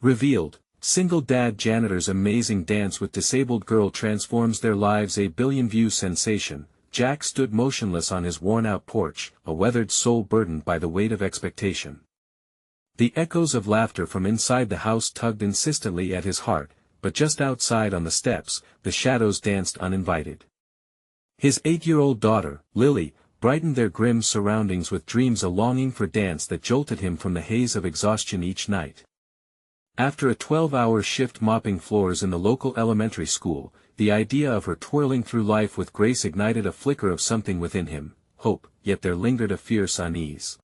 Revealed, single dad janitor's amazing dance with disabled girl transforms their lives. A billion-view sensation. Jack stood motionless on his worn-out porch, a weathered soul burdened by the weight of expectation. The echoes of laughter from inside the house tugged insistently at his heart, but just outside on the steps, the shadows danced uninvited. His 8-year-old daughter, Lily, brightened their grim surroundings with dreams, a longing for dance that jolted him from the haze of exhaustion each night. After a 12-hour shift mopping floors in the local elementary school, the idea of her twirling through life with grace ignited a flicker of something within him, hope, yet there lingered a fierce unease.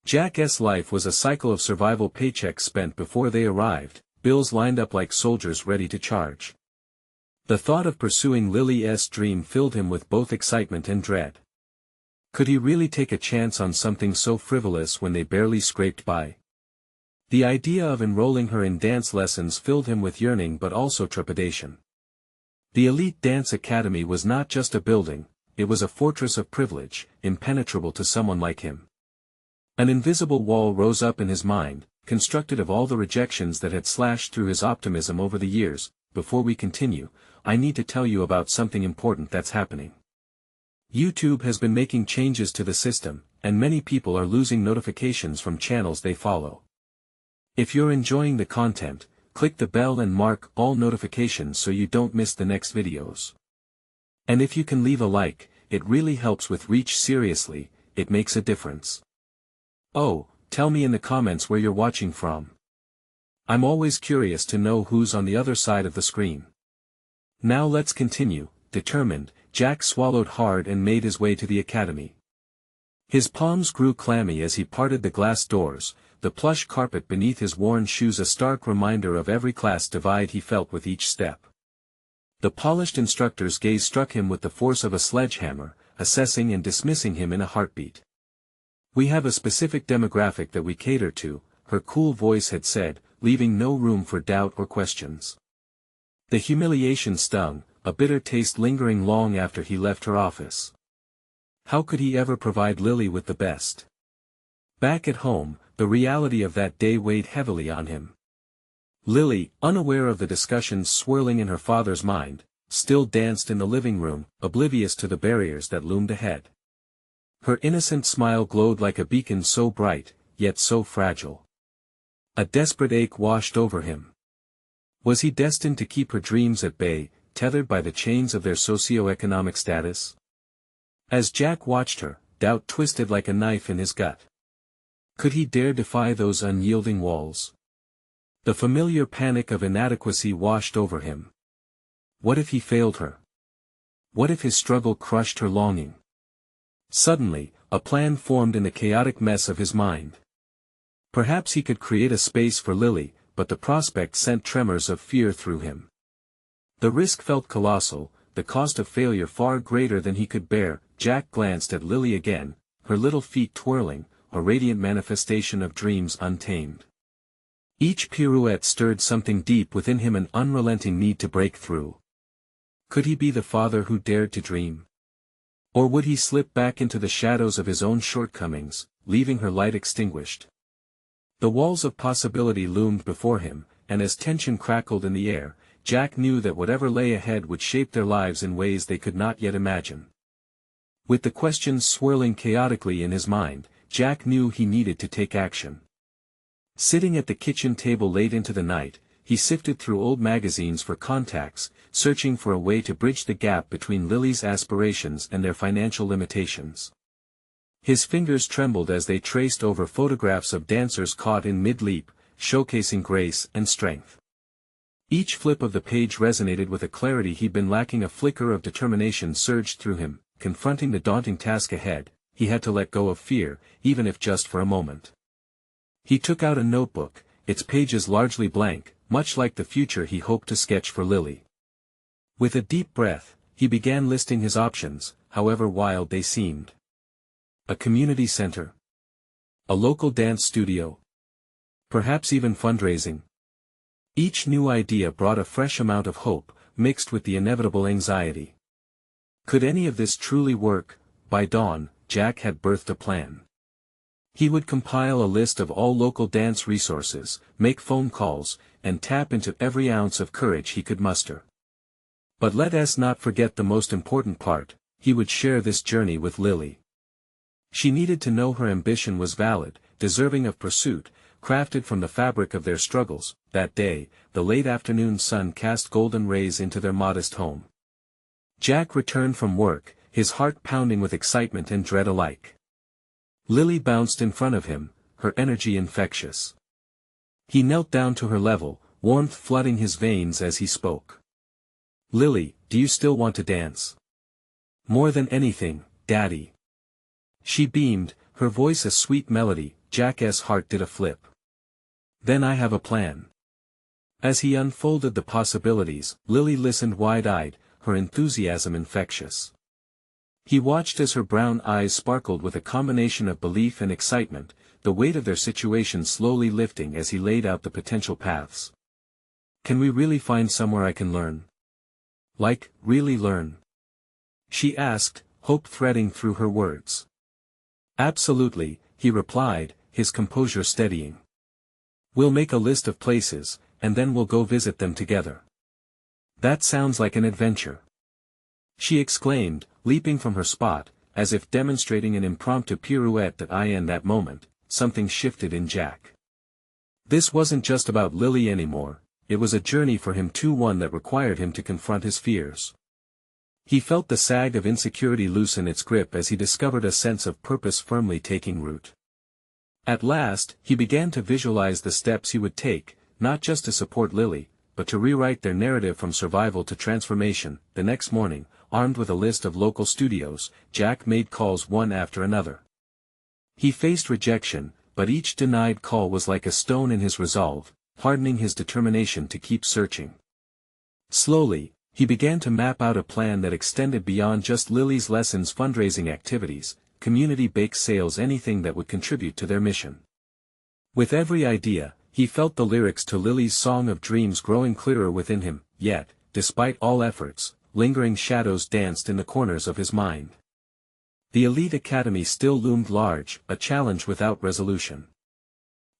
Jack's life was a cycle of survival, paychecks spent before they arrived, bills lined up like soldiers ready to charge. The thought of pursuing Lily's dream filled him with both excitement and dread. Could he really take a chance on something so frivolous when they barely scraped by? The idea of enrolling her in dance lessons filled him with yearning but also trepidation. The elite dance academy was not just a building, it was a fortress of privilege, impenetrable to someone like him. An invisible wall rose up in his mind, constructed of all the rejections that had slashed through his optimism over the years. Before we continue, I need to tell you about something important that's happening. YouTube has been making changes to the system, and many people are losing notifications from channels they follow. If you're enjoying the content, click the bell and mark all notifications so you don't miss the next videos. And if you can leave a like, it really helps with reach. Seriously, it makes a difference. Oh, tell me in the comments where you're watching from. I'm always curious to know who's on the other side of the screen. Now let's continue. Determined, Jack swallowed hard and made his way to the academy. His palms grew clammy as he parted the glass doors, the plush carpet beneath his worn shoes a stark reminder of every class divide he felt with each step. The polished instructor's gaze struck him with the force of a sledgehammer, assessing and dismissing him in a heartbeat. "We have a specific demographic that we cater to," her cool voice had said, leaving no room for doubt or questions. The humiliation stung, a bitter taste lingering long after he left her office. How could he ever provide Lily with the best? Back at home, the reality of that day weighed heavily on him. Lily, unaware of the discussions swirling in her father's mind, still danced in the living room, oblivious to the barriers that loomed ahead. Her innocent smile glowed like a beacon, so bright, yet so fragile. A desperate ache washed over him. Was he destined to keep her dreams at bay, tethered by the chains of their socio-economic status? As Jack watched her, doubt twisted like a knife in his gut. Could he dare defy those unyielding walls? The familiar panic of inadequacy washed over him. What if he failed her? What if his struggle crushed her longing? Suddenly, a plan formed in the chaotic mess of his mind. Perhaps he could create a space for Lily, but the prospect sent tremors of fear through him. The risk felt colossal, the cost of failure far greater than he could bear. Jack glanced at Lily again, her little feet twirling, a radiant manifestation of dreams untamed. Each pirouette stirred something deep within him, an unrelenting need to break through. Could he be the father who dared to dream? Or would he slip back into the shadows of his own shortcomings, leaving her light extinguished? The walls of possibility loomed before him, and as tension crackled in the air, Jack knew that whatever lay ahead would shape their lives in ways they could not yet imagine. With the questions swirling chaotically in his mind, Jack knew he needed to take action. Sitting at the kitchen table late into the night, he sifted through old magazines for contacts, searching for a way to bridge the gap between Lily's aspirations and their financial limitations. His fingers trembled as they traced over photographs of dancers caught in mid-leap, showcasing grace and strength. Each flip of the page resonated with a clarity he'd been lacking. A flicker of determination surged through him. Confronting the daunting task ahead, he had to let go of fear, even if just for a moment. He took out a notebook, its pages largely blank, much like the future he hoped to sketch for Lily. With a deep breath, he began listing his options, however wild they seemed. A community center. A local dance studio. Perhaps even fundraising. Each new idea brought a fresh amount of hope, mixed with the inevitable anxiety. Could any of this truly work? By dawn, Jack had birthed a plan. He would compile a list of all local dance resources, make phone calls, and tap into every ounce of courage he could muster. But let us not forget the most important part: he would share this journey with Lily. She needed to know her ambition was valid, deserving of pursuit, crafted from the fabric of their struggles. That day, the late afternoon sun cast golden rays into their modest home. Jack returned from work, his heart pounding with excitement and dread alike. Lily bounced in front of him, her energy infectious. He knelt down to her level, warmth flooding his veins as he spoke. "Lily, do you still want to dance?" "More than anything, Daddy." She beamed, her voice a sweet melody. Jack's heart did a flip. "Then I have a plan." As he unfolded the possibilities, Lily listened wide-eyed, her enthusiasm infectious. He watched as her brown eyes sparkled with a combination of belief and excitement, the weight of their situation slowly lifting as he laid out the potential paths. "Can we really find somewhere I can learn?" "Like, really learn?" she asked, hope threading through her words. "Absolutely," he replied, his composure steadying. "We'll make a list of places, and then we'll go visit them together." "That sounds like an adventure," she exclaimed, leaping from her spot, as if demonstrating an impromptu pirouette. In that moment, something shifted in Jack. This wasn't just about Lily anymore, it was a journey for him too, one that required him to confront his fears. He felt the sag of insecurity loosen its grip as he discovered a sense of purpose firmly taking root. At last, he began to visualize the steps he would take, not just to support Lily, but to rewrite their narrative from survival to transformation. The next morning, armed with a list of local studios, Jack made calls one after another. He faced rejection, but each denied call was like a stone in his resolve, hardening his determination to keep searching. Slowly, he began to map out a plan that extended beyond just Lily's lessons, fundraising activities, community bake sales, anything that would contribute to their mission. With every idea, he felt the lyrics to Lily's Song of Dreams growing clearer within him, yet, despite all efforts, lingering shadows danced in the corners of his mind. The elite academy still loomed large, a challenge without resolution.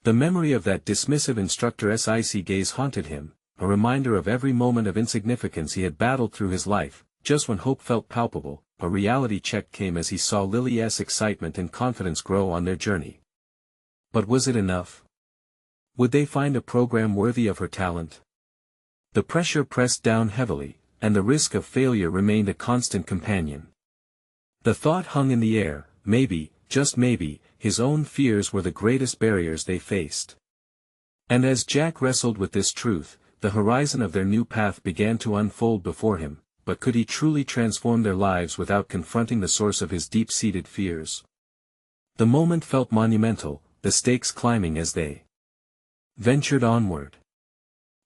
The memory of that dismissive instructor's icy gaze haunted him, a reminder of every moment of insignificance he had battled through his life. Just when hope felt palpable, a reality check came as he saw Lily's excitement and confidence grow on their journey. But was it enough? Would they find a program worthy of her talent? The pressure pressed down heavily, and the risk of failure remained a constant companion. The thought hung in the air: maybe, just maybe, his own fears were the greatest barriers they faced. And as Jack wrestled with this truth, the horizon of their new path began to unfold before him. But could he truly transform their lives without confronting the source of his deep-seated fears? The moment felt monumental, the stakes climbing as they ventured onward.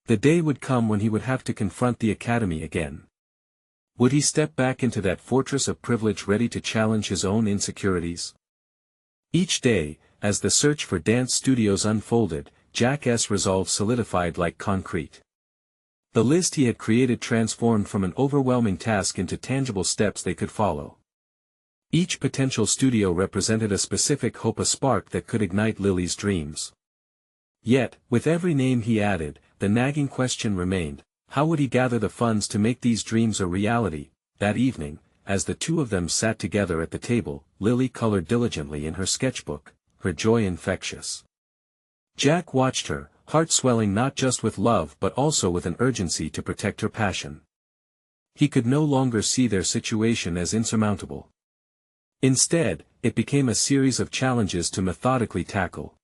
The day would come when he would have to confront the academy again. Would he step back into that fortress of privilege ready to challenge his own insecurities? Each day, as the search for dance studios unfolded, Jack's resolve solidified like concrete. The list he had created transformed from an overwhelming task into tangible steps they could follow. Each potential studio represented a specific hope, a spark that could ignite Lily's dreams. Yet, with every name he added, the nagging question remained: how would he gather the funds to make these dreams a reality? That evening, as the two of them sat together at the table, Lily colored diligently in her sketchbook, her joy infectious. Jack watched her, heart swelling not just with love but also with an urgency to protect her passion. He could no longer see their situation as insurmountable. Instead, it became a series of challenges to methodically tackle.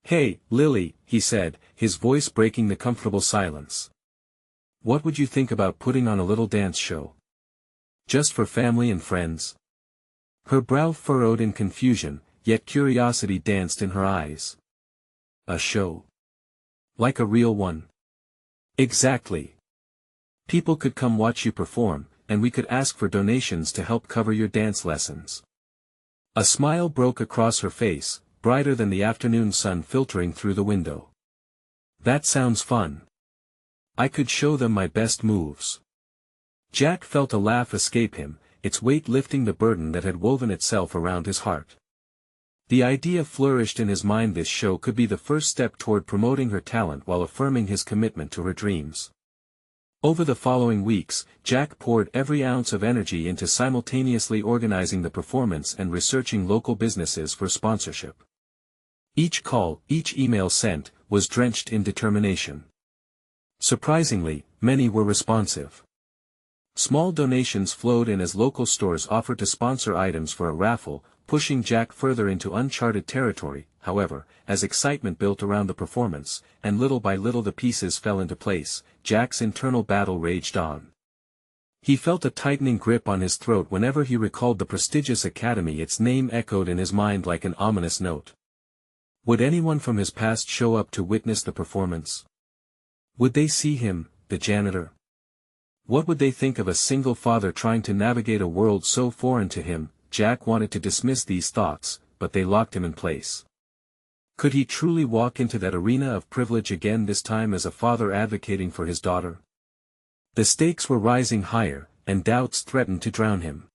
"Hey, Lily," he said, his voice breaking the comfortable silence. "What would you think about putting on a little dance show? Just for family and friends?" Her brow furrowed in confusion, yet curiosity danced in her eyes. "A show? Like a real one?" "Exactly. People could come watch you perform, and we could ask for donations to help cover your dance lessons." A smile broke across her face, brighter than the afternoon sun filtering through the window. "That sounds fun. I could show them my best moves." Jack felt a laugh escape him, its weight lifting the burden that had woven itself around his heart. The idea flourished in his mind: this show could be the first step toward promoting her talent while affirming his commitment to her dreams. Over the following weeks, Jack poured every ounce of energy into simultaneously organizing the performance and researching local businesses for sponsorship. Each call, each email sent, was drenched in determination. Surprisingly, many were responsive. Small donations flowed in as local stores offered to sponsor items for a raffle, pushing Jack further into uncharted territory. However, as excitement built around the performance, and little by little the pieces fell into place, Jack's internal battle raged on. He felt a tightening grip on his throat whenever he recalled the prestigious academy. Its name echoed in his mind like an ominous note. Would anyone from his past show up to witness the performance? Would they see him, the janitor? What would they think of a single father trying to navigate a world so foreign to him? Jack wanted to dismiss these thoughts, but they locked him in place. Could he truly walk into that arena of privilege again, this time as a father advocating for his daughter? The stakes were rising higher, and doubts threatened to drown him.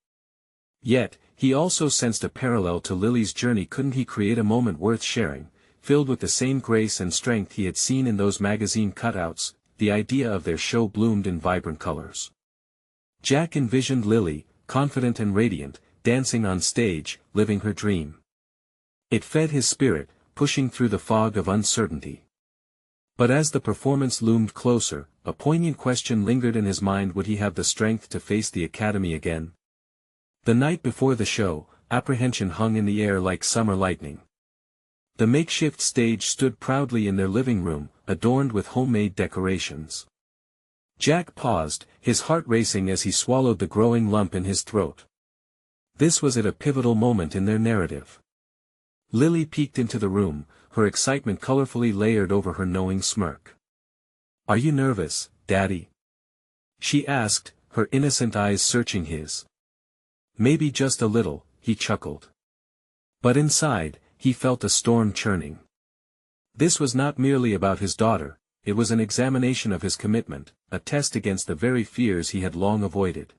Yet, he also sensed a parallel to Lily's journey. Couldn't he create a moment worth sharing, filled with the same grace and strength he had seen in those magazine cutouts? The idea of their show bloomed in vibrant colors. Jack envisioned Lily, confident and radiant, dancing on stage, living her dream. It fed his spirit, pushing through the fog of uncertainty. But as the performance loomed closer, a poignant question lingered in his mind: would he have the strength to face the academy again? The night before the show, apprehension hung in the air like summer lightning. The makeshift stage stood proudly in their living room, adorned with homemade decorations. Jack paused, his heart racing as he swallowed the growing lump in his throat. This was at a pivotal moment in their narrative. Lily peeked into the room, her excitement colorfully layered over her knowing smirk. "Are you nervous, Daddy?" she asked, her innocent eyes searching his. "Maybe just a little," he chuckled. But inside, he felt a storm churning. This was not merely about his daughter, it was an examination of his commitment, a test against the very fears he had long avoided.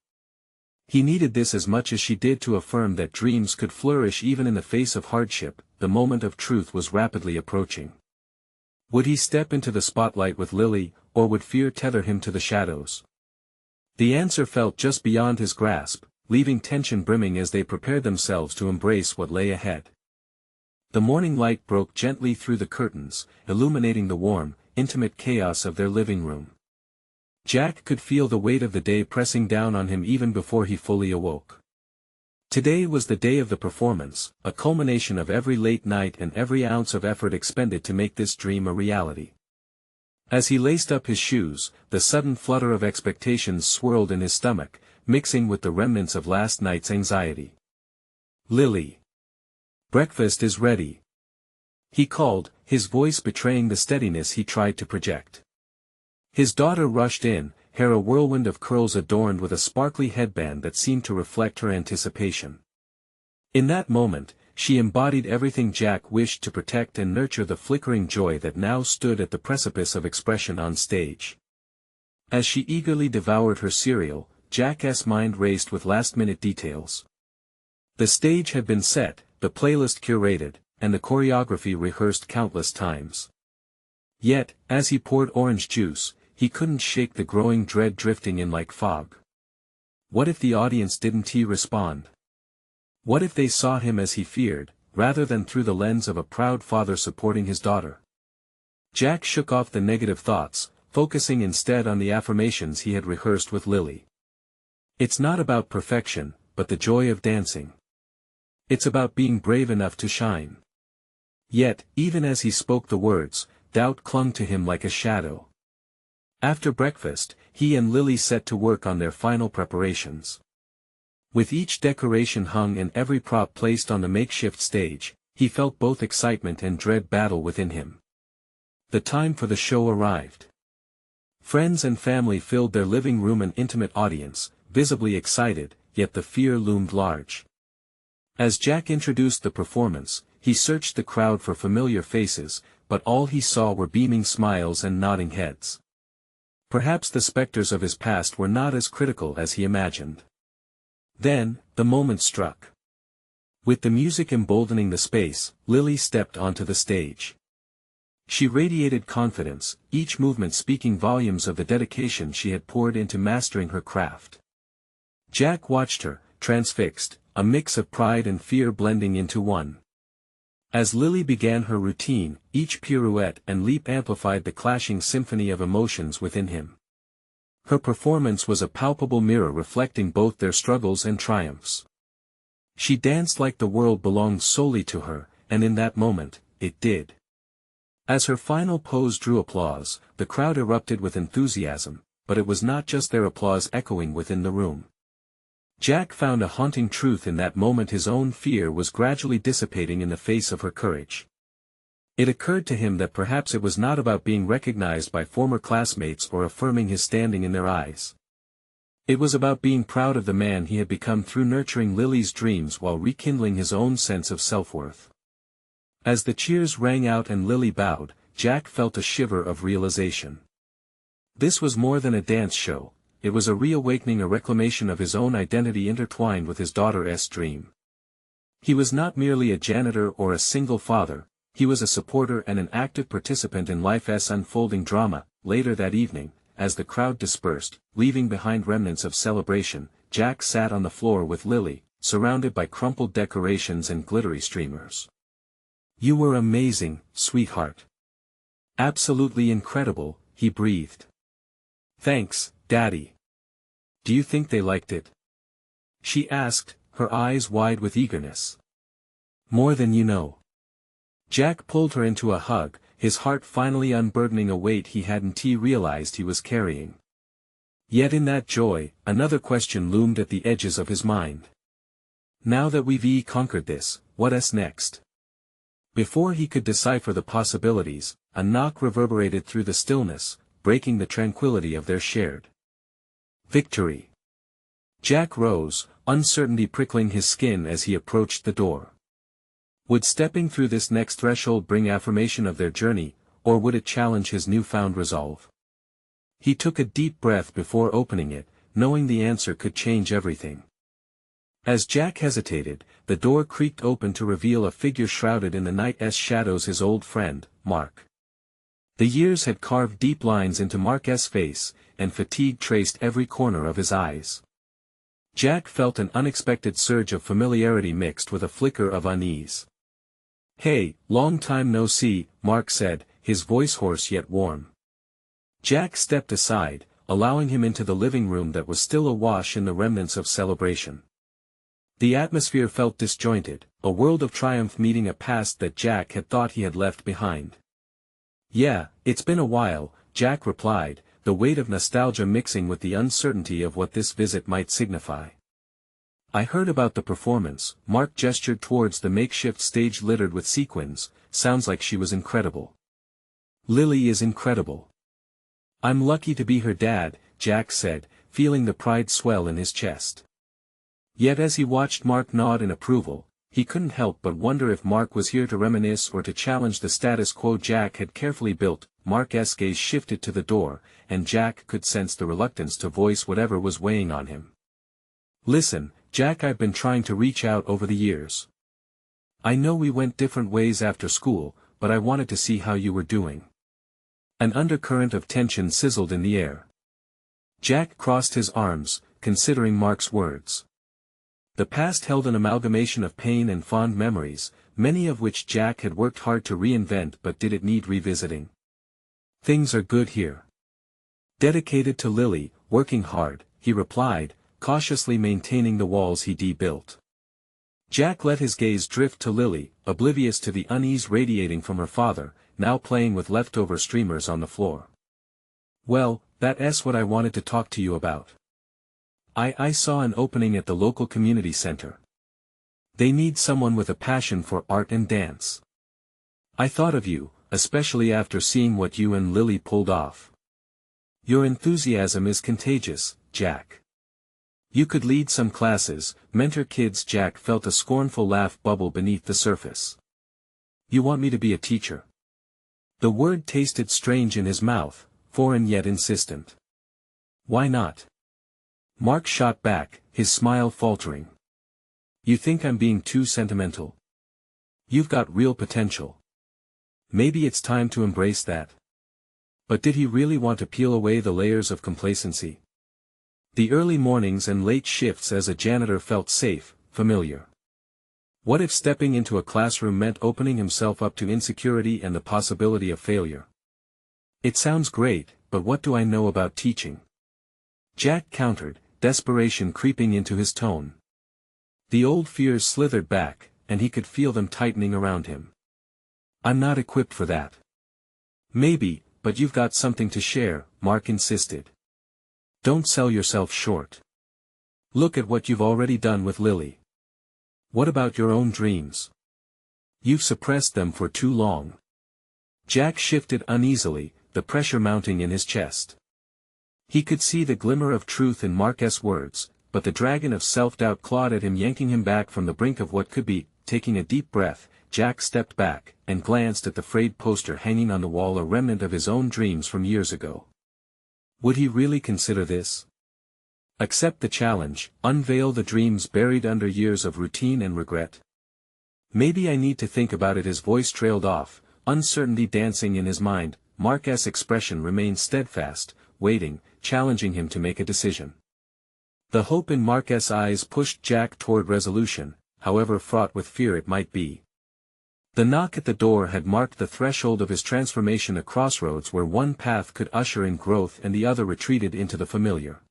He needed this as much as she did to affirm that dreams could flourish even in the face of hardship. The moment of truth was rapidly approaching. Would he step into the spotlight with Lily, or would fear tether him to the shadows? The answer felt just beyond his grasp, leaving tension brimming as they prepared themselves to embrace what lay ahead. The morning light broke gently through the curtains, illuminating the warm, intimate chaos of their living room. Jack could feel the weight of the day pressing down on him even before he fully awoke. Today was the day of the performance, a culmination of every late night and every ounce of effort expended to make this dream a reality. As he laced up his shoes, the sudden flutter of expectations swirled in his stomach, mixing with the remnants of last night's anxiety. "Lily. Breakfast is ready," he called, his voice betraying the steadiness he tried to project. His daughter rushed in, hair a whirlwind of curls adorned with a sparkly headband that seemed to reflect her anticipation. In that moment, she embodied everything Jack wished to protect and nurture: the flickering joy that now stood at the precipice of expression on stage. As she eagerly devoured her cereal, Jack's mind raced with last-minute details. The stage had been set, the playlist curated, and the choreography rehearsed countless times. Yet, as he poured orange juice, he couldn't shake the growing dread drifting in like fog. What if the audience didn't respond? What if they saw him as he feared, rather than through the lens of a proud father supporting his daughter? Jack shook off the negative thoughts, focusing instead on the affirmations he had rehearsed with Lily. It's not about perfection, but the joy of dancing. It's about being brave enough to shine. Yet, even as he spoke the words, doubt clung to him like a shadow. After breakfast, he and Lily set to work on their final preparations. With each decoration hung and every prop placed on the makeshift stage, he felt both excitement and dread battle within him. The time for the show arrived. Friends and family filled their living room, an intimate audience, visibly excited, yet the fear loomed large. As Jack introduced the performance, he searched the crowd for familiar faces, but all he saw were beaming smiles and nodding heads. Perhaps the specters of his past were not as critical as he imagined. Then, the moment struck. With the music emboldening the space, Lily stepped onto the stage. She radiated confidence, each movement speaking volumes of the dedication she had poured into mastering her craft. Jack watched her, transfixed, a mix of pride and fear blending into one. As Lily began her routine, each pirouette and leap amplified the clashing symphony of emotions within him. Her performance was a palpable mirror reflecting both their struggles and triumphs. She danced like the world belonged solely to her, and in that moment, it did. As her final pose drew applause, the crowd erupted with enthusiasm, but it was not just their applause echoing within the room. Jack found a haunting truth in that moment: his own fear was gradually dissipating in the face of her courage. It occurred to him that perhaps it was not about being recognized by former classmates or affirming his standing in their eyes. It was about being proud of the man he had become through nurturing Lily's dreams while rekindling his own sense of self-worth. As the cheers rang out and Lily bowed, Jack felt a shiver of realization. This was more than a dance show, it was a reawakening, a reclamation of his own identity intertwined with his daughter's dream. He was not merely a janitor or a single father, he was a supporter and an active participant in life's unfolding drama. Later that evening, as the crowd dispersed, leaving behind remnants of celebration, Jack sat on the floor with Lily, surrounded by crumpled decorations and glittery streamers. "You were amazing, sweetheart. Absolutely incredible," he breathed. "Thanks, Daddy. Do you think they liked it?" she asked, her eyes wide with eagerness. "More than you know." Jack pulled her into a hug, his heart finally unburdening a weight he hadn't realized he was carrying. Yet in that joy, another question loomed at the edges of his mind. Now that we've conquered this, what's next? Before he could decipher the possibilities, a knock reverberated through the stillness, breaking the tranquility of their shared victory. Jack rose, uncertainty prickling his skin as he approached the door. Would stepping through this next threshold bring affirmation of their journey, or would it challenge his newfound resolve? He took a deep breath before opening it, knowing the answer could change everything. As Jack hesitated, the door creaked open to reveal a figure shrouded in the night's shadows: his old friend, Mark. The years had carved deep lines into Mark's face, and fatigue traced every corner of his eyes. Jack felt an unexpected surge of familiarity mixed with a flicker of unease. "Hey, long time no see," Mark said, his voice hoarse yet warm. Jack stepped aside, allowing him into the living room that was still awash in the remnants of celebration. The atmosphere felt disjointed, a world of triumph meeting a past that Jack had thought he had left behind. "Yeah, it's been a while," Jack replied, the weight of nostalgia mixing with the uncertainty of what this visit might signify. "I heard about the performance," Mark gestured towards the makeshift stage littered with sequins. "Sounds like she was incredible." "Lily is incredible. I'm lucky to be her dad," Jack said, feeling the pride swell in his chest. Yet as he watched Mark nod in approval, he couldn't help but wonder if Mark was here to reminisce or to challenge the status quo Jack had carefully built. Mark's gaze shifted to the door, and Jack could sense the reluctance to voice whatever was weighing on him. "Listen, Jack, I've been trying to reach out over the years. I know we went different ways after school, but I wanted to see how you were doing." An undercurrent of tension sizzled in the air. Jack crossed his arms, considering Mark's words. The past held an amalgamation of pain and fond memories, many of which Jack had worked hard to reinvent, but did it need revisiting? "Things are good here. Dedicated to Lily, working hard," he replied, cautiously maintaining the walls he built. Jack let his gaze drift to Lily, oblivious to the unease radiating from her father, now playing with leftover streamers on the floor. "Well, that's what I wanted to talk to you about. I saw an opening at the local community center. They need someone with a passion for art and dance. I thought of you, especially after seeing what you and Lily pulled off. Your enthusiasm is contagious, Jack. You could lead some classes, mentor kids." Jack felt a scornful laugh bubble beneath the surface. "You want me to be a teacher?" The word tasted strange in his mouth, foreign yet insistent. "Why not?" Mark shot back, his smile faltering. You think I'm being too sentimental? You've got real potential. Maybe it's time to embrace that. But did he really want to peel away the layers of complacency? The early mornings and late shifts as a janitor felt safe, familiar. What if stepping into a classroom meant opening himself up to insecurity and the possibility of failure? It sounds great, but what do I know about teaching? Jack countered, desperation creeping into his tone. The old fears slithered back, and he could feel them tightening around him. I'm not equipped for that. Maybe, but you've got something to share, Mark insisted. Don't sell yourself short. Look at what you've already done with Lily. What about your own dreams? You've suppressed them for too long. Jack shifted uneasily, the pressure mounting in his chest. He could see the glimmer of truth in Mark's words, but the dragon of self-doubt clawed at him, yanking him back from the brink of what could be. Taking a deep breath, Jack stepped back, and glanced at the frayed poster hanging on the wall, a remnant of his own dreams from years ago. Would he really consider this? Accept the challenge, unveil the dreams buried under years of routine and regret? Maybe I need to think about it. His voice trailed off, uncertainty dancing in his mind. Mark's expression remained steadfast, waiting, challenging him to make a decision. The hope in Mark's eyes pushed Jack toward resolution, however fraught with fear it might be. The knock at the door had marked the threshold of his transformation, a crossroads where one path could usher in growth and the other retreated into the familiar.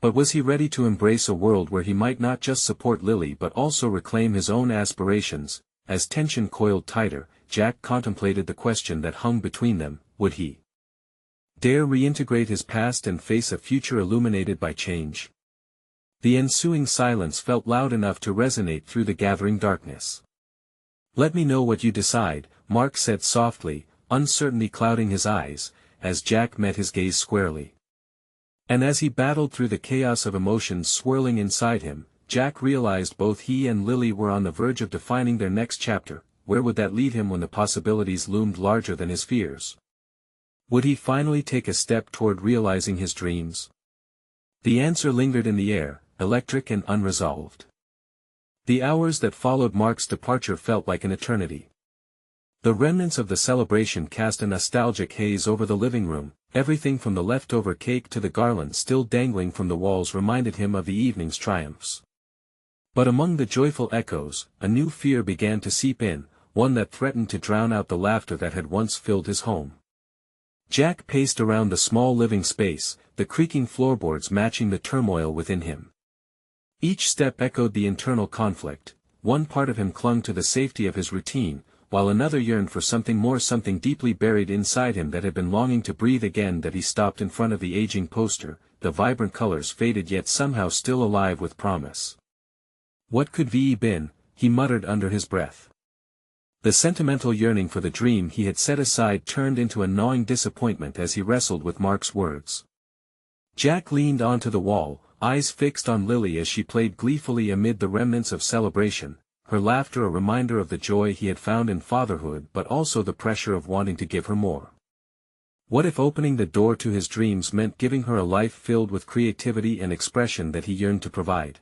But was he ready to embrace a world where he might not just support Lily but also reclaim his own aspirations? As tension coiled tighter, Jack contemplated the question that hung between them: would he dare reintegrate his past and face a future illuminated by change? The ensuing silence felt loud enough to resonate through the gathering darkness. Let me know what you decide, Mark said softly, uncertainty clouding his eyes, as Jack met his gaze squarely. And as he battled through the chaos of emotions swirling inside him, Jack realized both he and Lily were on the verge of defining their next chapter. Where would that lead him when the possibilities loomed larger than his fears? Would he finally take a step toward realizing his dreams? The answer lingered in the air, electric and unresolved. The hours that followed Mark's departure felt like an eternity. The remnants of the celebration cast a nostalgic haze over the living room. Everything from the leftover cake to the garland still dangling from the walls reminded him of the evening's triumphs. But among the joyful echoes, a new fear began to seep in, one that threatened to drown out the laughter that had once filled his home. Jack paced around the small living space, the creaking floorboards matching the turmoil within him. Each step echoed the internal conflict. One part of him clung to the safety of his routine, while another yearned for something more, something deeply buried inside him that had been longing to breathe again. That he stopped in front of the aging poster, the vibrant colors faded yet somehow still alive with promise. What could V been? He muttered under his breath. The sentimental yearning for the dream he had set aside turned into a gnawing disappointment as he wrestled with Mark's words. Jack leaned onto the wall, eyes fixed on Lily as she played gleefully amid the remnants of celebration, her laughter a reminder of the joy he had found in fatherhood but also the pressure of wanting to give her more. What if opening the door to his dreams meant giving her a life filled with creativity and expression that he yearned to provide?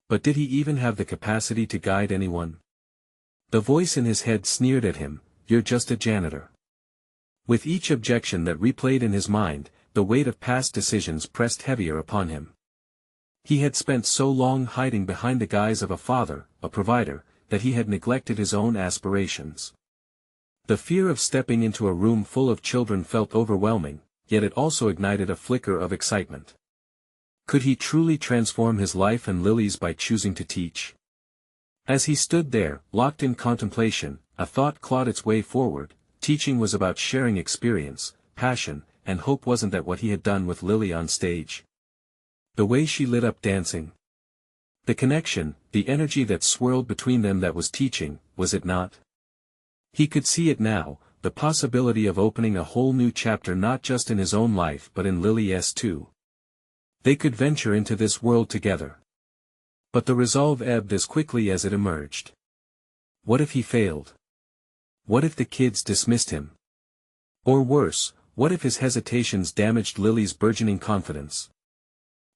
But did he even have the capacity to guide anyone? The voice in his head sneered at him, "You're just a janitor." With each objection that replayed in his mind, the weight of past decisions pressed heavier upon him. He had spent so long hiding behind the guise of a father, a provider, that he had neglected his own aspirations. The fear of stepping into a room full of children felt overwhelming, yet it also ignited a flicker of excitement. Could he truly transform his life and Lily's by choosing to teach? As he stood there, locked in contemplation, a thought clawed its way forward. Teaching was about sharing experience, passion, and hope. Wasn't that what he had done with Lily on stage? The way she lit up dancing. The connection, the energy that swirled between them, that was teaching, was it not? He could see it now, the possibility of opening a whole new chapter not just in his own life but in Lily's too. They could venture into this world together. But the resolve ebbed as quickly as it emerged. What if he failed? What if the kids dismissed him? Or worse, what if his hesitations damaged Lily's burgeoning confidence?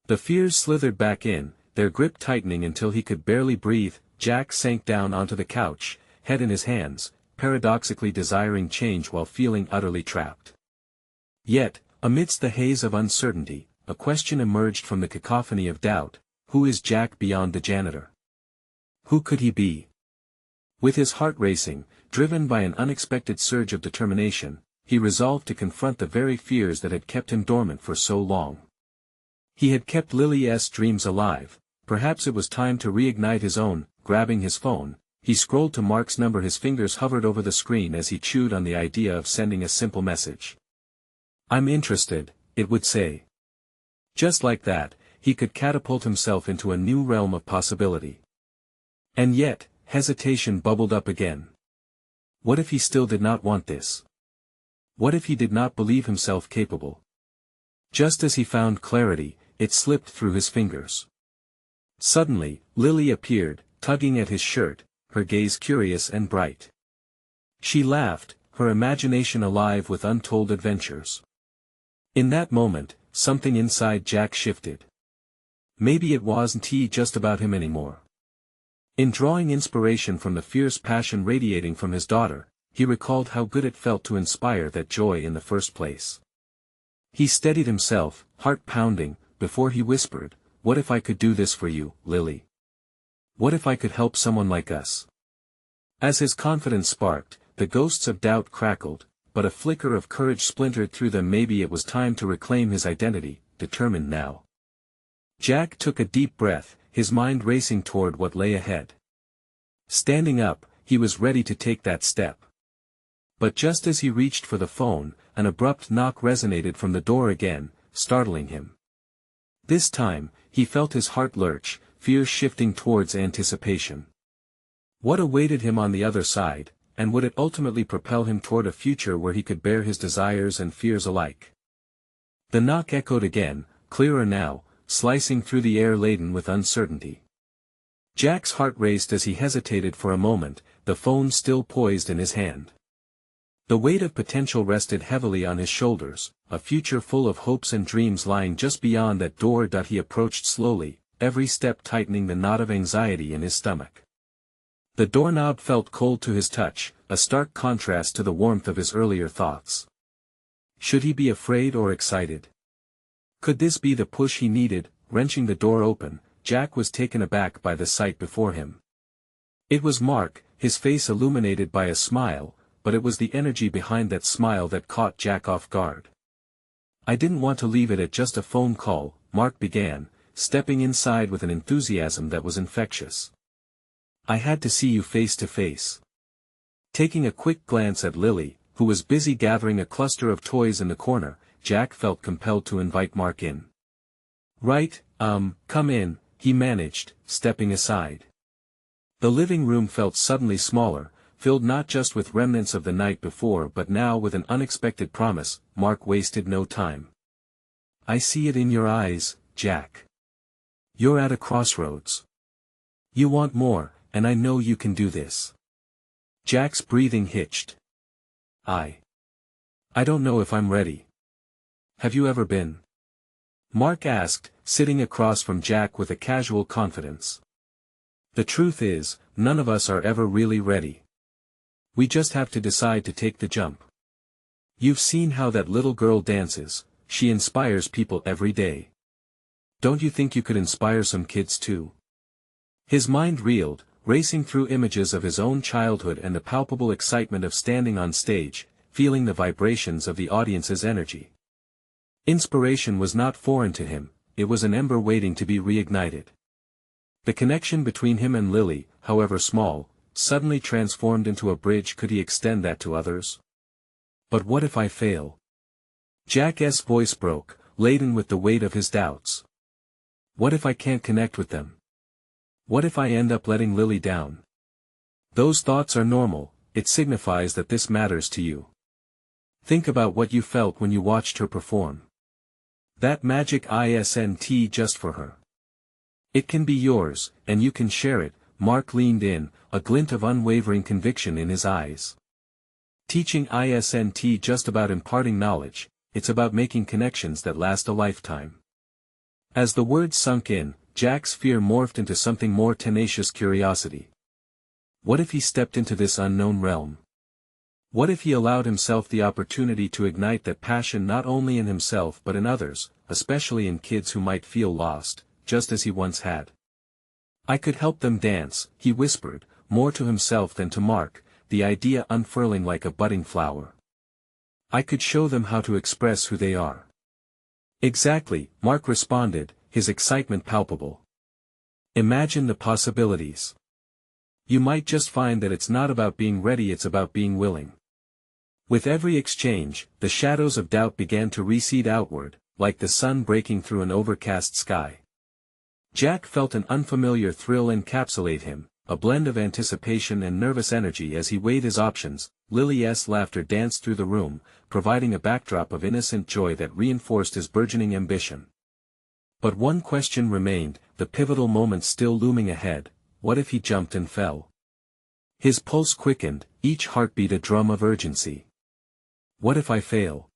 The fears slithered back in, their grip tightening until he could barely breathe. Jack sank down onto the couch, head in his hands, paradoxically desiring change while feeling utterly trapped. Yet, amidst the haze of uncertainty, a question emerged from the cacophony of doubt: who is Jack beyond the janitor? Who could he be? With his heart racing, driven by an unexpected surge of determination, he resolved to confront the very fears that had kept him dormant for so long. He had kept Lily's dreams alive, perhaps it was time to reignite his own. Grabbing his phone, he scrolled to Mark's number. His fingers hovered over the screen as he chewed on the idea of sending a simple message. "I'm interested," it would say. Just like that, he could catapult himself into a new realm of possibility. And yet, hesitation bubbled up again. What if he still did not want this? What if he did not believe himself capable? Just as he found clarity, it slipped through his fingers. Suddenly, Lily appeared, tugging at his shirt, her gaze curious and bright. She laughed, her imagination alive with untold adventures. In that moment, something inside Jack shifted. Maybe it wasn't just about him anymore. In drawing inspiration from the fierce passion radiating from his daughter, he recalled how good it felt to inspire that joy in the first place. He steadied himself, heart pounding, before he whispered, "What if I could do this for you, Lily? What if I could help someone like us?" As his confidence sparked, the ghosts of doubt crackled, but a flicker of courage splintered through them. Maybe it was time to reclaim his identity, determined now. Jack took a deep breath, his mind racing toward what lay ahead. Standing up, he was ready to take that step. But just as he reached for the phone, an abrupt knock resonated from the door again, startling him. This time, he felt his heart lurch, fear shifting towards anticipation. What awaited him on the other side, and would it ultimately propel him toward a future where he could bear his desires and fears alike? The knock echoed again, clearer now, slicing through the air laden with uncertainty. Jack's heart raced as he hesitated for a moment, the phone still poised in his hand. The weight of potential rested heavily on his shoulders, a future full of hopes and dreams lying just beyond that door. He approached slowly, every step tightening the knot of anxiety in his stomach. The doorknob felt cold to his touch, a stark contrast to the warmth of his earlier thoughts. Should he be afraid or excited? Could this be the push he needed? Wrenching the door open, Jack was taken aback by the sight before him. It was Mark, his face illuminated by a smile, but it was the energy behind that smile that caught Jack off guard. "I didn't want to leave it at just a phone call," Mark began, stepping inside with an enthusiasm that was infectious. "I had to see you face to face." Taking a quick glance at Lily, who was busy gathering a cluster of toys in the corner, Jack felt compelled to invite Mark in. "Right, come in," he managed, stepping aside. The living room felt suddenly smaller, filled not just with remnants of the night before but now with an unexpected promise. Mark wasted no time. "I see it in your eyes, Jack. You're at a crossroads. You want more, and I know you can do this." Jack's breathing hitched. I don't know if I'm ready." "Have you ever been?" Mark asked, sitting across from Jack with a casual confidence. "The truth is, none of us are ever really ready. We just have to decide to take the jump. You've seen how that little girl dances, she inspires people every day. Don't you think you could inspire some kids too?" His mind reeled, racing through images of his own childhood and the palpable excitement of standing on stage, feeling the vibrations of the audience's energy. Inspiration was not foreign to him, it was an ember waiting to be reignited. The connection between him and Lily, however small, suddenly transformed into a bridge. Could he extend that to others? "But what if I fail?" Jack's voice broke, laden with the weight of his doubts. "What if I can't connect with them? What if I end up letting Lily down?" "Those thoughts are normal, it signifies that this matters to you. Think about what you felt when you watched her perform. That magic isn't just for her. It can be yours, and you can share it." Mark leaned in, a glint of unwavering conviction in his eyes. "Teaching isn't just about imparting knowledge, it's about making connections that last a lifetime." As the words sunk in, Jack's fear morphed into something more tenacious curiosity. What if he stepped into this unknown realm? What if he allowed himself the opportunity to ignite that passion not only in himself but in others, especially in kids who might feel lost, just as he once had? I could help them dance, he whispered, more to himself than to Mark, the idea unfurling like a budding flower. I could show them how to express who they are. Exactly, Mark responded, his excitement palpable. Imagine the possibilities. You might just find that it's not about being ready, it's about being willing. With every exchange, the shadows of doubt began to recede outward, like the sun breaking through an overcast sky. Jack felt an unfamiliar thrill encapsulate him, a blend of anticipation and nervous energy as he weighed his options. Lily's laughter danced through the room, providing a backdrop of innocent joy that reinforced his burgeoning ambition. But one question remained, the pivotal moment still looming ahead: what if he jumped and fell? His pulse quickened, each heartbeat a drum of urgency. What if I fail?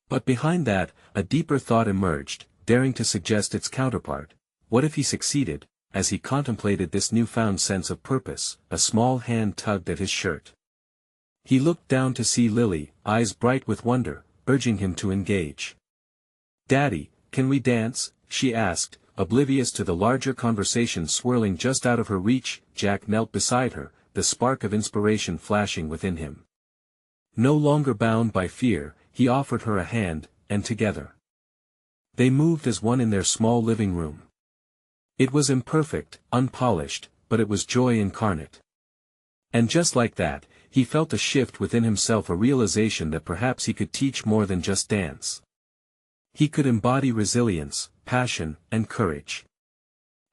But behind that, a deeper thought emerged, daring to suggest its counterpart. What if he succeeded? As he contemplated this newfound sense of purpose, a small hand tugged at his shirt. He looked down to see Lily, eyes bright with wonder, urging him to engage. "Daddy, can we dance?" she asked, oblivious to the larger conversation swirling just out of her reach. Jack knelt beside her, the spark of inspiration flashing within him. No longer bound by fear, he offered her a hand, and together they moved as one in their small living room. It was imperfect, unpolished, but it was joy incarnate. And just like that, he felt a shift within himself, a realization that perhaps he could teach more than just dance. He could embody resilience, passion, and courage.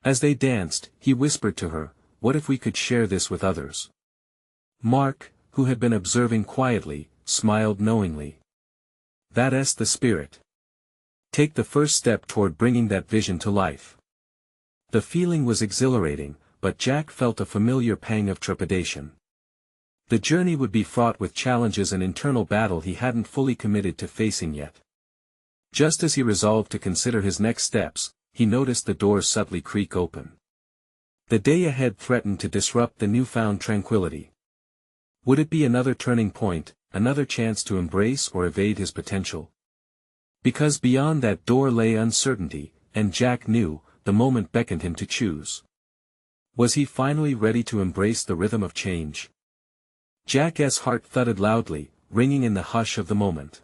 As they danced, he whispered to her, "What if we could share this with others?" Mark, who had been observing quietly, smiled knowingly. "That's the spirit. Take the first step toward bringing that vision to life." The feeling was exhilarating, but Jack felt a familiar pang of trepidation. The journey would be fraught with challenges and internal battle he hadn't fully committed to facing yet. Just as he resolved to consider his next steps, he noticed the door subtly creak open. The day ahead threatened to disrupt the newfound tranquility. Would it be another turning point, another chance to embrace or evade his potential? Because beyond that door lay uncertainty, and Jack knew, the moment beckoned him to choose. Was he finally ready to embrace the rhythm of change? Jack's heart thudded loudly, ringing in the hush of the moment.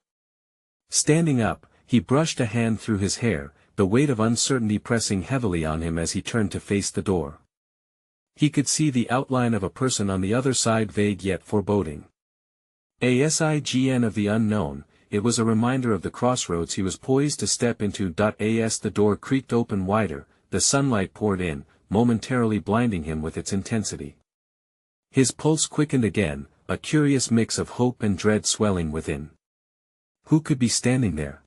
Standing up, he brushed a hand through his hair, the weight of uncertainty pressing heavily on him as he turned to face the door. He could see the outline of a person on the other side, vague yet foreboding. A sign of the unknown, it was a reminder of the crossroads he was poised to step into. As the door creaked open wider, the sunlight poured in, momentarily blinding him with its intensity. His pulse quickened again, a curious mix of hope and dread swelling within. Who could be standing there?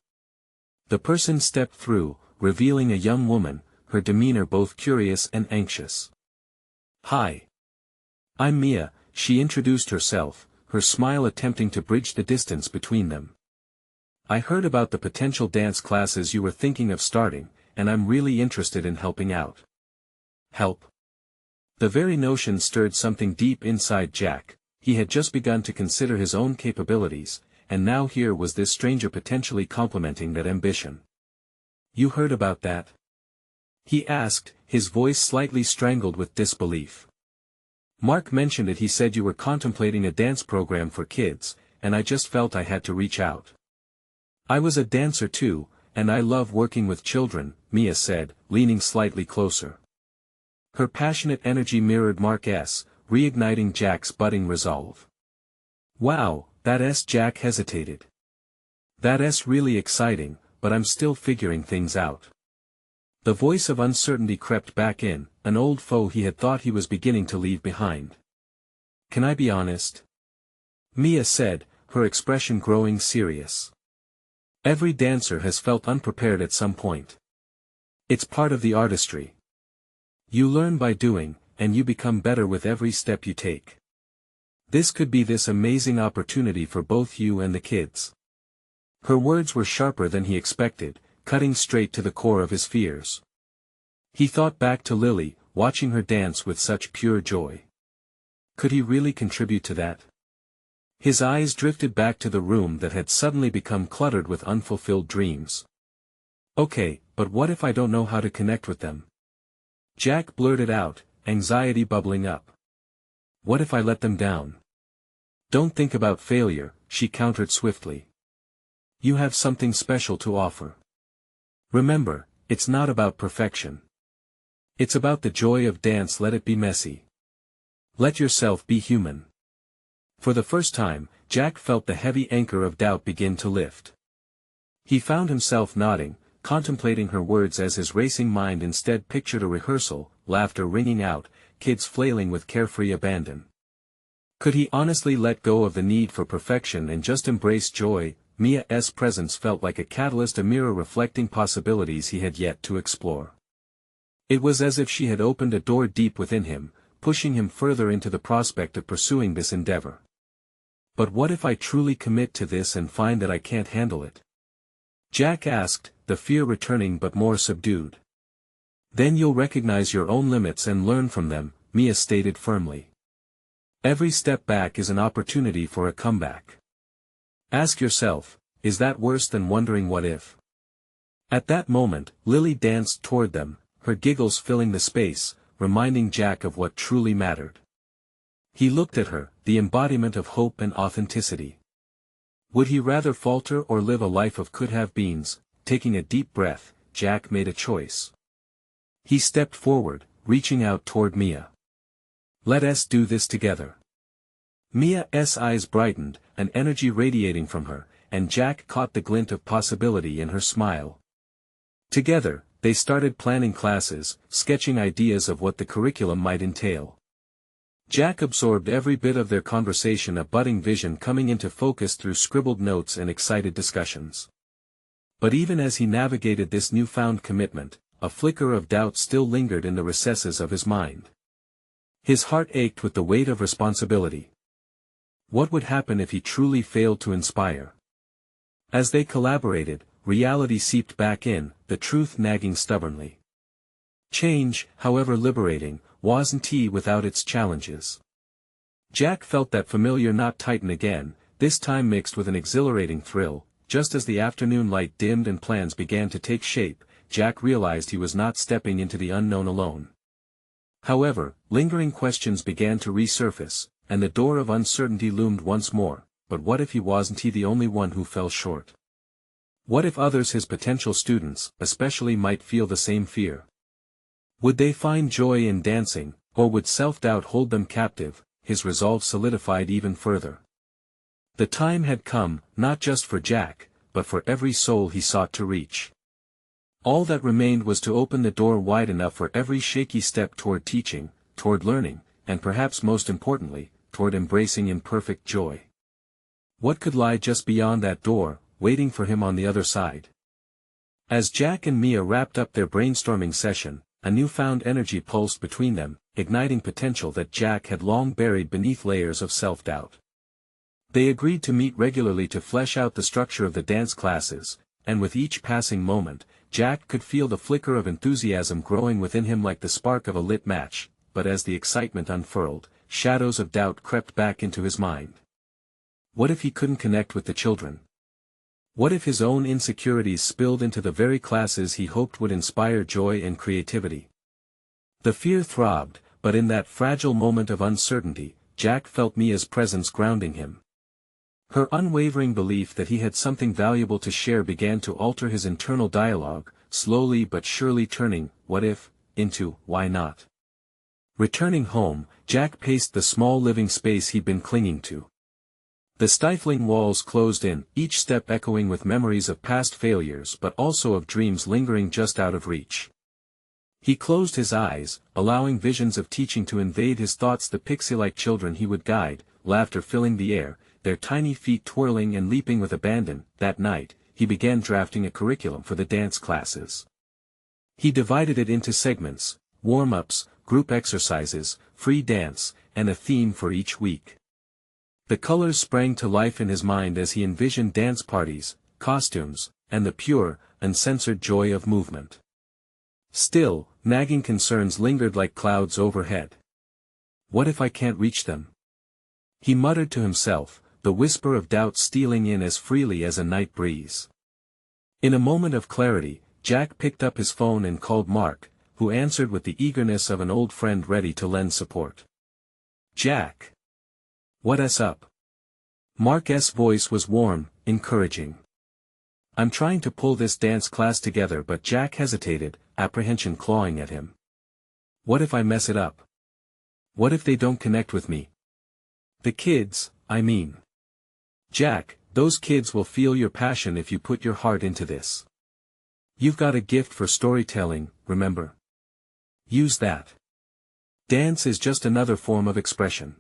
The person stepped through, revealing a young woman, her demeanor both curious and anxious. "Hi. I'm Mia," she introduced herself, her smile attempting to bridge the distance between them. "I heard about the potential dance classes you were thinking of starting, and I'm really interested in helping out." Help? The very notion stirred something deep inside Jack. He had just begun to consider his own capabilities, and now here was this stranger potentially complementing that ambition. "You heard about that?" he asked, his voice slightly strangled with disbelief. "Mark mentioned it. He said you were contemplating a dance program for kids, and I just felt I had to reach out. I was a dancer too, and I love working with children," Mia said, leaning slightly closer. Her passionate energy mirrored Mark's, reigniting Jack's budding resolve. "Wow, that's..." Jack hesitated. "That's really exciting, but I'm still figuring things out." The voice of uncertainty crept back in, an old foe he had thought he was beginning to leave behind. "Can I be honest?" Mia said, her expression growing serious. "Every dancer has felt unprepared at some point. It's part of the artistry. You learn by doing, and you become better with every step you take. This could be this amazing opportunity for both you and the kids." Her words were sharper than he expected, cutting straight to the core of his fears. He thought back to Lily, watching her dance with such pure joy. Could he really contribute to that? His eyes drifted back to the room that had suddenly become cluttered with unfulfilled dreams. Okay, but what if I don't know how to connect with them? Jack blurted out, anxiety bubbling up. What if I let them down? Don't think about failure, she countered swiftly. You have something special to offer. Remember, it's not about perfection. It's about the joy of dance. Let it be messy. Let yourself be human. For the first time, Jack felt the heavy anchor of doubt begin to lift. He found himself nodding, contemplating her words as his racing mind instead pictured a rehearsal, laughter ringing out, kids flailing with carefree abandon. Could he honestly let go of the need for perfection and just embrace joy? Mia's presence felt like a catalyst, a mirror reflecting possibilities he had yet to explore. It was as if she had opened a door deep within him, pushing him further into the prospect of pursuing this endeavor. But what if I truly commit to this and find that I can't handle it? Jack asked, the fear returning but more subdued. Then you'll recognize your own limits and learn from them, Mia stated firmly. Every step back is an opportunity for a comeback. Ask yourself, is that worse than wondering what if? At that moment, Lily danced toward them, her giggles filling the space, reminding Jack of what truly mattered. He looked at her, the embodiment of hope and authenticity. Would he rather falter or live a life of could-have-beens? Taking a deep breath, Jack made a choice. He stepped forward, reaching out toward Mia. Let us do this together. Mia's eyes brightened, an energy radiating from her, and Jack caught the glint of possibility in her smile. Together, they started planning classes, sketching ideas of what the curriculum might entail. Jack absorbed every bit of their conversation, a budding vision coming into focus through scribbled notes and excited discussions. But even as he navigated this newfound commitment, a flicker of doubt still lingered in the recesses of his mind. His heart ached with the weight of responsibility. What would happen if he truly failed to inspire? As they collaborated, reality seeped back in, the truth nagging stubbornly. Change, however liberating, wasn't without its challenges. Jack felt that familiar knot tighten again, this time mixed with an exhilarating thrill. Just as the afternoon light dimmed and plans began to take shape, Jack realized he was not stepping into the unknown alone. However, lingering questions began to resurface, and the door of uncertainty loomed once more. But what if he wasn't the only one who fell short? What if others, his potential students, especially, might feel the same fear? Would they find joy in dancing, or would self-doubt hold them captive? His resolve solidified even further. The time had come, not just for Jack, but for every soul he sought to reach. All that remained was to open the door wide enough for every shaky step toward teaching, toward learning, and perhaps most importantly, toward embracing imperfect joy. What could lie just beyond that door, waiting for him on the other side? As Jack and Mia wrapped up their brainstorming session, a newfound energy pulsed between them, igniting potential that Jack had long buried beneath layers of self-doubt. They agreed to meet regularly to flesh out the structure of the dance classes, and with each passing moment, Jack could feel the flicker of enthusiasm growing within him like the spark of a lit match. But as the excitement unfurled, shadows of doubt crept back into his mind. What if he couldn't connect with the children? What if his own insecurities spilled into the very classes he hoped would inspire joy and creativity? The fear throbbed, but in that fragile moment of uncertainty, Jack felt Mia's presence grounding him. Her unwavering belief that he had something valuable to share began to alter his internal dialogue, slowly but surely turning "what if" into "why not." Returning home, Jack paced the small living space he'd been clinging to. The stifling walls closed in, each step echoing with memories of past failures but also of dreams lingering just out of reach. He closed his eyes, allowing visions of teaching to invade his thoughts, the pixie-like children he would guide, laughter filling the air, their tiny feet twirling and leaping with abandon. That night, he began drafting a curriculum for the dance classes. He divided it into segments: warm-ups, group exercises, free dance, and a theme for each week. The colors sprang to life in his mind as he envisioned dance parties, costumes, and the pure, uncensored joy of movement. Still, nagging concerns lingered like clouds overhead. What if I can't reach them? He muttered to himself, the whisper of doubt stealing in as freely as a night breeze. In a moment of clarity, Jack picked up his phone and called Mark, who answered with the eagerness of an old friend ready to lend support. "Jack. What's up?" Mark's voice was warm, encouraging. "I'm trying to pull this dance class together," but Jack hesitated, apprehension clawing at him. "What if I mess it up? What if they don't connect with me? The kids, I mean. Jack, those kids will feel your passion if you put your heart into this. You've got a gift for storytelling, remember? Use that. Dance is just another form of expression.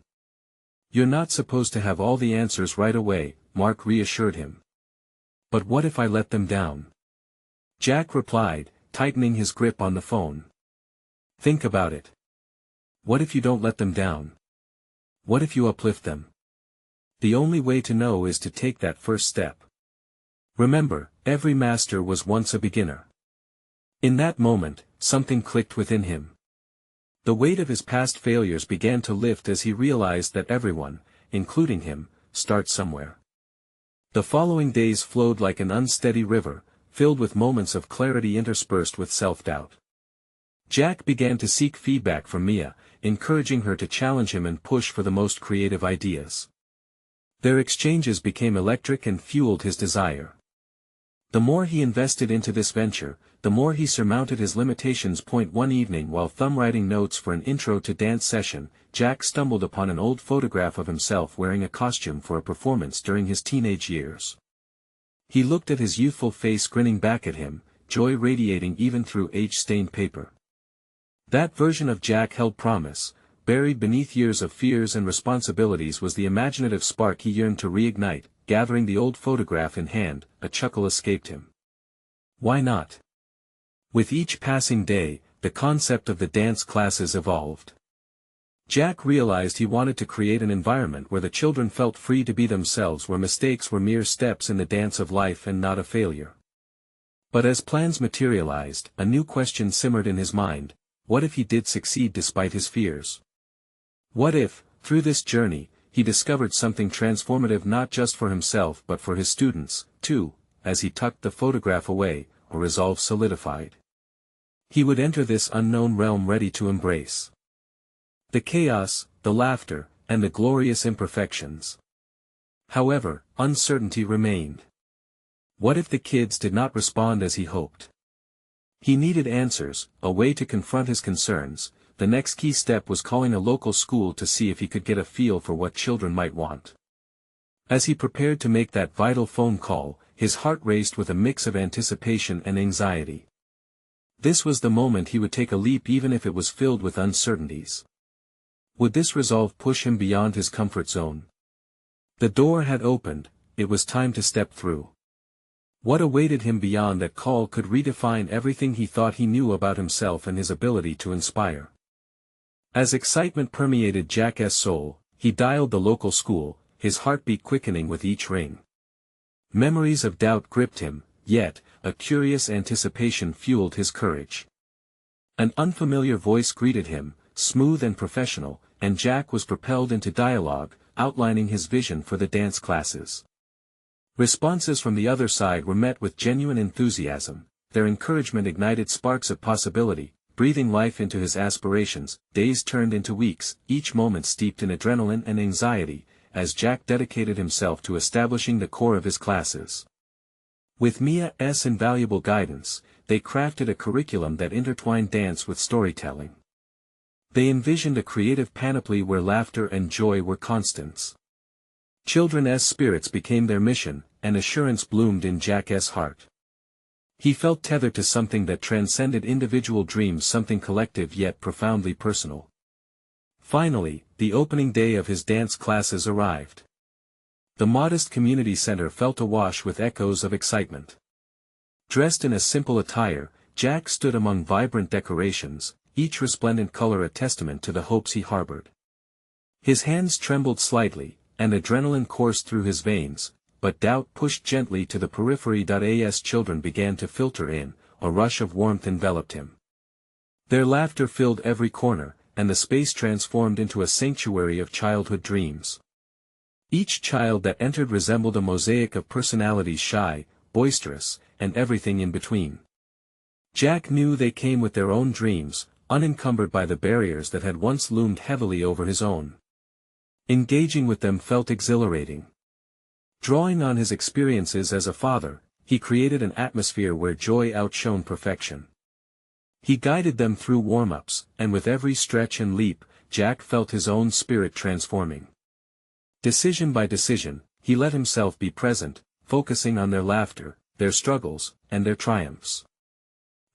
You're not supposed to have all the answers right away," Mark reassured him. "But what if I let them down?" Jack replied, tightening his grip on the phone. "Think about it. What if you don't let them down? What if you uplift them? The only way to know is to take that first step. Remember, every master was once a beginner." In that moment, something clicked within him. The weight of his past failures began to lift as he realized that everyone, including him, starts somewhere. The following days flowed like an unsteady river, filled with moments of clarity interspersed with self-doubt. Jack began to seek feedback from Mia, encouraging her to challenge him and push for the most creative ideas. Their exchanges became electric and fueled his desire. The more he invested into this venture, the more he surmounted his limitations. One evening, while thumb-writing notes for an intro to dance session, Jack stumbled upon an old photograph of himself wearing a costume for a performance during his teenage years. He looked at his youthful face grinning back at him, joy radiating even through age-stained paper. That version of Jack held promise. Buried beneath years of fears and responsibilities was the imaginative spark he yearned to reignite. Gathering the old photograph in hand, a chuckle escaped him. Why not? With each passing day, the concept of the dance classes evolved. Jack realized he wanted to create an environment where the children felt free to be themselves, where mistakes were mere steps in the dance of life and not a failure. But as plans materialized, a new question simmered in his mind: what if he did succeed despite his fears? What if, through this journey, he discovered something transformative not just for himself but for his students, too? As he tucked the photograph away, a resolve solidified. He would enter this unknown realm ready to embrace the chaos, the laughter, and the glorious imperfections. However, uncertainty remained. What if the kids did not respond as he hoped? He needed answers, a way to confront his concerns. The next key step was calling a local school to see if he could get a feel for what children might want. As he prepared to make that vital phone call, his heart raced with a mix of anticipation and anxiety. This was the moment he would take a leap even if it was filled with uncertainties. Would this resolve push him beyond his comfort zone? The door had opened, it was time to step through. What awaited him beyond that call could redefine everything he thought he knew about himself and his ability to inspire. As excitement permeated Jack's soul, he dialed the local school, his heartbeat quickening with each ring. Memories of doubt gripped him, yet, a curious anticipation fueled his courage. An unfamiliar voice greeted him, smooth and professional, and Jack was propelled into dialogue, outlining his vision for the dance classes. Responses from the other side were met with genuine enthusiasm. Their encouragement ignited sparks of possibility, breathing life into his aspirations. Days turned into weeks, each moment steeped in adrenaline and anxiety, as Jack dedicated himself to establishing the core of his classes. With Mia's invaluable guidance, they crafted a curriculum that intertwined dance with storytelling. They envisioned a creative panoply where laughter and joy were constants. Children's spirits became their mission, and assurance bloomed in Jack's heart. He felt tethered to something that transcended individual dreams, something collective yet profoundly personal. Finally, the opening day of his dance classes arrived. The modest community center felt awash with echoes of excitement. Dressed in a simple attire, Jack stood among vibrant decorations, each resplendent color a testament to the hopes he harbored. His hands trembled slightly, and adrenaline coursed through his veins, but doubt pushed gently to the periphery. As children began to filter in, a rush of warmth enveloped him. Their laughter filled every corner, and the space transformed into a sanctuary of childhood dreams. Each child that entered resembled a mosaic of personalities, shy, boisterous, and everything in between. Jack knew they came with their own dreams, unencumbered by the barriers that had once loomed heavily over his own. Engaging with them felt exhilarating. Drawing on his experiences as a father, he created an atmosphere where joy outshone perfection. He guided them through warm-ups, and with every stretch and leap, Jack felt his own spirit transforming. Decision by decision, he let himself be present, focusing on their laughter, their struggles, and their triumphs.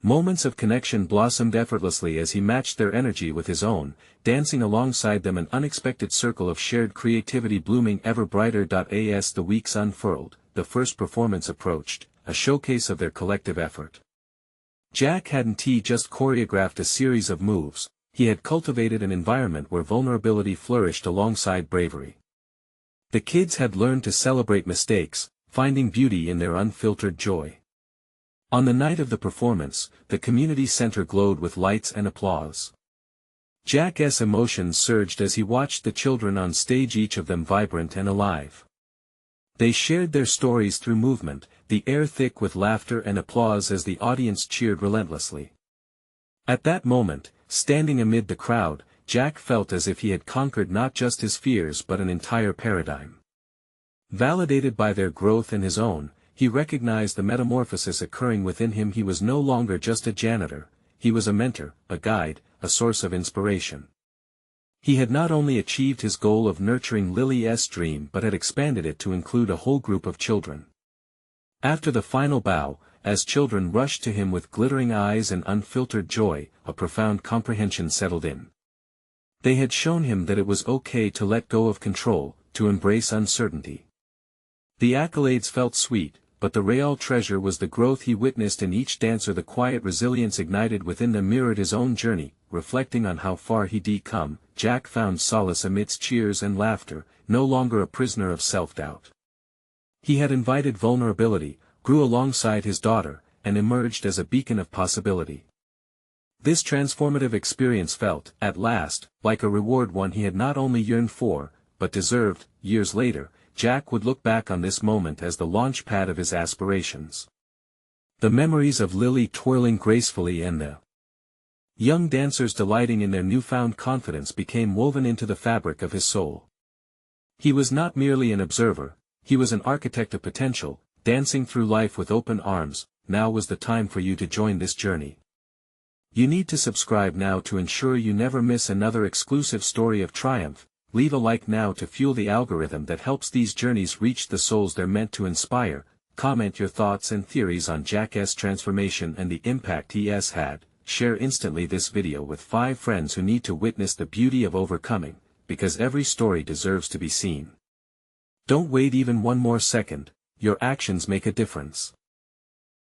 Moments of connection blossomed effortlessly as he matched their energy with his own, dancing alongside them, an unexpected circle of shared creativity blooming ever brighter. As the weeks unfurled, the first performance approached, a showcase of their collective effort. Jack hadn't just choreographed a series of moves, he had cultivated an environment where vulnerability flourished alongside bravery. The kids had learned to celebrate mistakes, finding beauty in their unfiltered joy. On the night of the performance, the community center glowed with lights and applause. Jack's emotions surged as he watched the children on stage, each of them vibrant and alive. They shared their stories through movement, the air thick with laughter and applause as the audience cheered relentlessly. At that moment, standing amid the crowd, Jack felt as if he had conquered not just his fears but an entire paradigm. Validated by their growth and his own, he recognized the metamorphosis occurring within him. He was no longer just a janitor, he was a mentor, a guide, a source of inspiration. He had not only achieved his goal of nurturing Lily's dream but had expanded it to include a whole group of children. After the final bow, as children rushed to him with glittering eyes and unfiltered joy, a profound comprehension settled in. They had shown him that it was okay to let go of control, to embrace uncertainty. The accolades felt sweet, but the real treasure was the growth he witnessed in each dancer. The quiet resilience ignited within them mirrored his own journey. Reflecting on how far he'd come, Jack found solace amidst cheers and laughter, no longer a prisoner of self-doubt. He had invited vulnerability, grew alongside his daughter, and emerged as a beacon of possibility. This transformative experience felt, at last, like a reward, one he had not only yearned for, but deserved. Years later, Jack would look back on this moment as the launch pad of his aspirations. The memories of Lily twirling gracefully and the young dancers delighting in their newfound confidence became woven into the fabric of his soul. He was not merely an observer, he was an architect of potential, dancing through life with open arms. Now was the time for you to join this journey. You need to subscribe now to ensure you never miss another exclusive story of triumph. Leave a like now to fuel the algorithm that helps these journeys reach the souls they're meant to inspire. Comment your thoughts and theories on Jack's transformation and the impact he has had. Share instantly this video with 5 friends who need to witness the beauty of overcoming, because every story deserves to be seen. Don't wait even one more second, your actions make a difference.